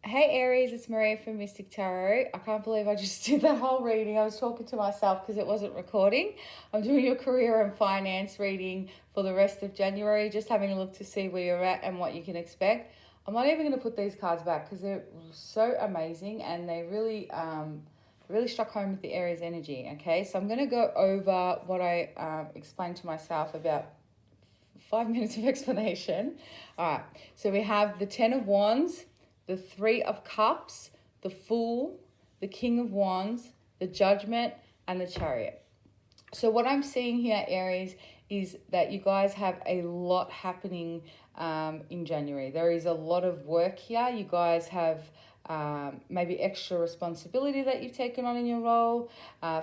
Hey Aries, it's Maria from Mystic Tarot. I can't believe I just did that whole reading. I was talking to myself because it wasn't recording. I'm doing your career and finance reading for the rest of January, just having a look to see where you're at and what you can expect. I'm not even going to put these cards back because they're so amazing and they really struck home with the Aries energy. Okay, so I'm going to go over what I explained to myself about 5 minutes of explanation. All right, so we have the Ten of Wands, the Three of Cups, the Fool, the King of Wands, the Judgment, and the Chariot. So what I'm seeing here, Aries, is that you guys have a lot happening in January. There is a lot of work here. You guys have maybe extra responsibility that you've taken on in your role.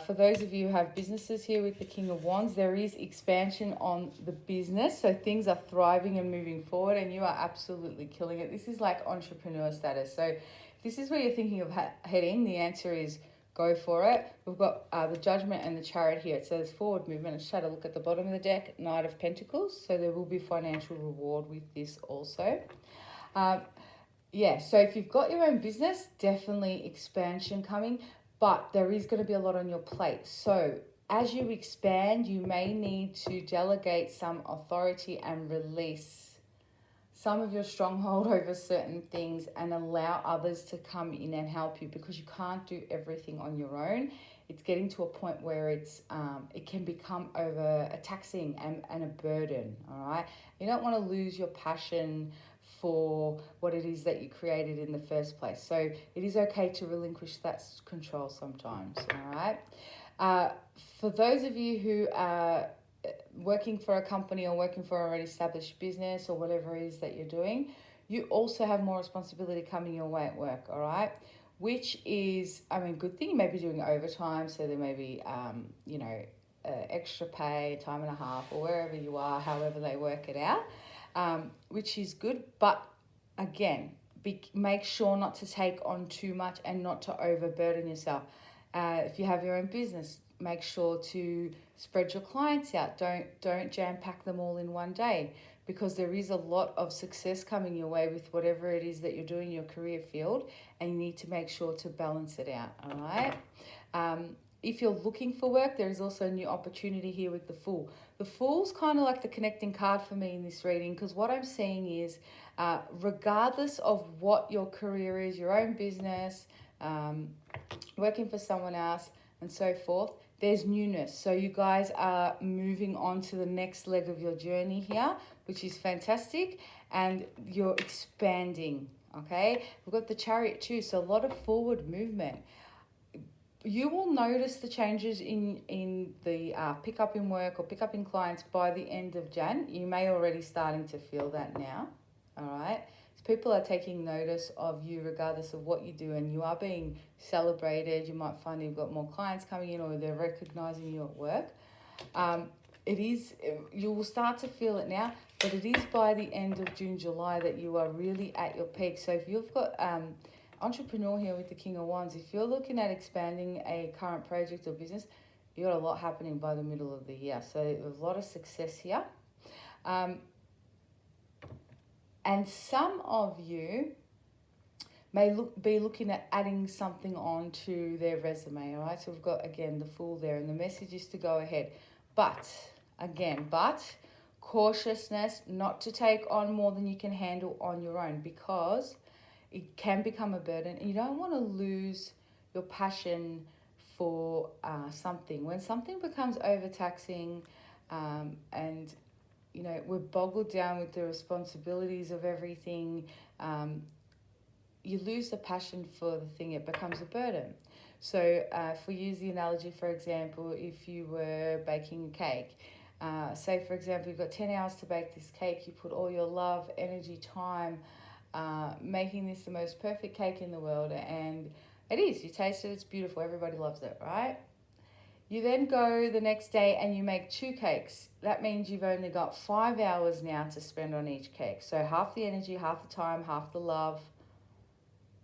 For those of you who have businesses here with the King of Wands, there is expansion on the business. So things are thriving and moving forward and you are absolutely killing it. This is like entrepreneur status. So if this is where you're thinking of heading, the answer is go for it. We've got the Judgment and the Chariot here. It says forward movement. Let's try to look at the bottom of the deck, Knight of Pentacles. So there will be financial reward with this also. So if you've got your own business, definitely expansion coming, but there is going to be a lot on your plate. So as you expand, you may need to delegate some authority and release some of your stronghold over certain things and allow others to come in and help you because you can't do everything on your own. It's getting to a point where it can become over a taxing and a burden, all right? You don't want to lose your passion for what it is that you created in the first place. So it is okay to relinquish that control sometimes, all right? For those of you who are working for a company or working for an already established business or whatever it is that you're doing, you also have more responsibility coming your way at work, all right? Which is, good thing. You may be doing overtime, so there may be, extra pay, time and a half, or wherever you are, however they work it out, which is good. But again, make sure not to take on too much and not to overburden yourself. If you have your own business, make sure to spread your clients out. Don't jam pack them all in one day because there is a lot of success coming your way with whatever it is that you're doing in your career field, and you need to make sure to balance it out, all right? If you're looking for work, there is also a new opportunity here with the Fool. The Fool's kind of like the connecting card for me in this reading because what I'm seeing is regardless of what your career is, your own business, working for someone else, and so forth, there's newness. So you guys are moving on to the next leg of your journey here, which is fantastic, and you're expanding, okay? We've got the Chariot too, so a lot of forward movement. You will notice the changes in the pick-up in work or pick-up in clients by the end of Jan. You may already starting to feel that now, all right? People are taking notice of you regardless of what you do, and you are being celebrated. You might find you've got more clients coming in or they're recognizing you at work. You will start to feel it now, but it is by the end of June, July that you are really at your peak. So if you've got entrepreneur here with the King of Wands, if you're looking at expanding a current project or business, you've got a lot happening by the middle of the year. So there's a lot of success here. And some of you may be looking at adding something on to their resume, all right? So we've got, again, the Fool there, and the message is to go ahead. But cautiousness, not to take on more than you can handle on your own because it can become a burden. And you don't want to lose your passion for something. When something becomes overtaxing and we're boggled down with the responsibilities of everything. You lose the passion for the thing, it becomes a burden. So if we use the analogy, for example, if you were baking a cake, say, for example, you've got 10 hours to bake this cake, you put all your love, energy, time, making this the most perfect cake in the world, and it is. You taste it, it's beautiful, everybody loves it, right? You then go the next day and you make 2 cakes. That means you've only got 5 hours now to spend on each cake. So half the energy, half the time, half the love.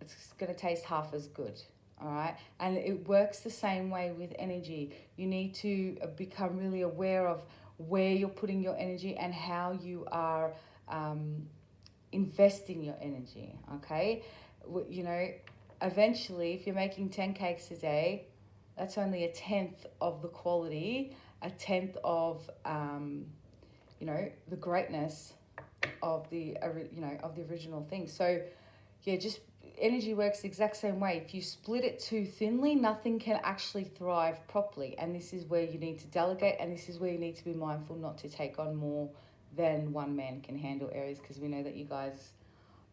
It's going to taste half as good, all right? And it works the same way with energy. You need to become really aware of where you're putting your energy and how you are investing your energy, okay? You know, eventually, if you're making 10 cakes a day, that's only a tenth of the quality, a tenth of, you know, the greatness of the, you know, of the original thing. So, yeah, just energy works the exact same way. If you split it too thinly, nothing can actually thrive properly. And this is where you need to delegate, and this is where you need to be mindful not to take on more than one man can handle, Aries, because we know that you guys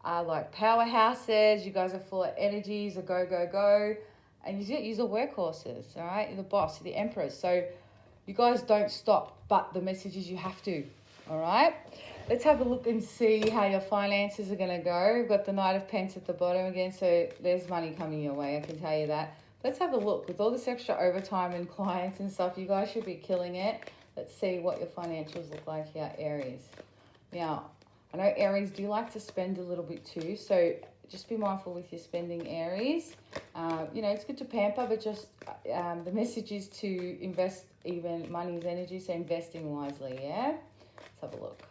are like powerhouses. You guys are full of energies, a go, go, go. And you're workhorses, all right? You're the boss, you're the empress. So you guys don't stop, but the message is you have to, all right? Let's have a look and see how your finances are going to go. We've got the Knight of Pence at the bottom again, so there's money coming your way, I can tell you that. Let's have a look. With all this extra overtime and clients and stuff, you guys should be killing it. Let's see what your financials look like here, Aries. Now, I know Aries do like to spend a little bit too, so just be mindful with your spending, Aries. You know, it's good to pamper, but just the message is to invest. Even money is energy, so investing wisely, yeah? Let's have a look.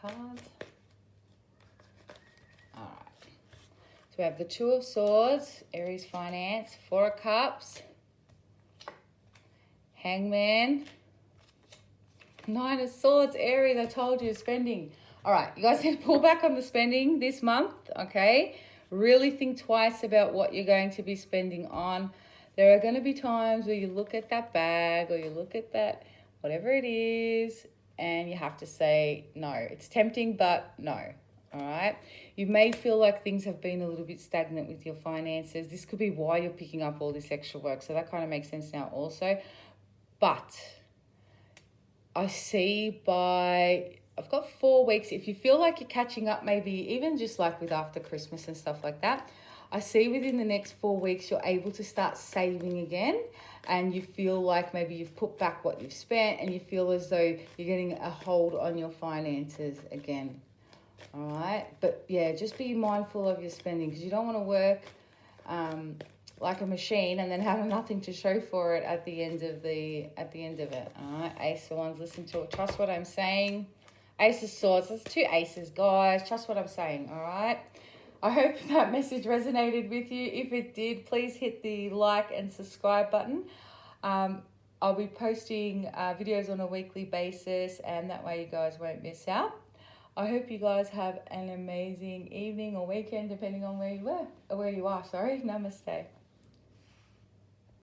Cards. All right. So we have the Two of Swords, Aries finance, Four of Cups, Hangman, Nine of Swords, Aries. I told you, spending. All right, you guys need to pull back on the spending this month, okay? Really think twice about what you're going to be spending on. There are going to be times where you look at that bag or you look at that, whatever it is, and you have to say, no, it's tempting, but no, all right? You may feel like things have been a little bit stagnant with your finances. This could be why you're picking up all this extra work, so that kind of makes sense now also. But I see I've got 4 weeks. If you feel like you're catching up, maybe even just like with after Christmas and stuff like that, I see within the next 4 weeks, you're able to start saving again, and you feel like maybe you've put back what you've spent, and you feel as though you're getting a hold on your finances again. All right. But yeah, just be mindful of your spending, because you don't want to work like a machine and then have nothing to show for it at the end of it. All right. Ace of Wands, listen to it. Trust what I'm saying. Ace of Swords. There's 2 aces, guys. Trust what I'm saying. All right. I hope that message resonated with you. If it did, please hit the like and subscribe button. I'll be posting videos on a weekly basis, and that way you guys won't miss out. I hope you guys have an amazing evening or weekend, depending on where you are. Sorry. Namaste.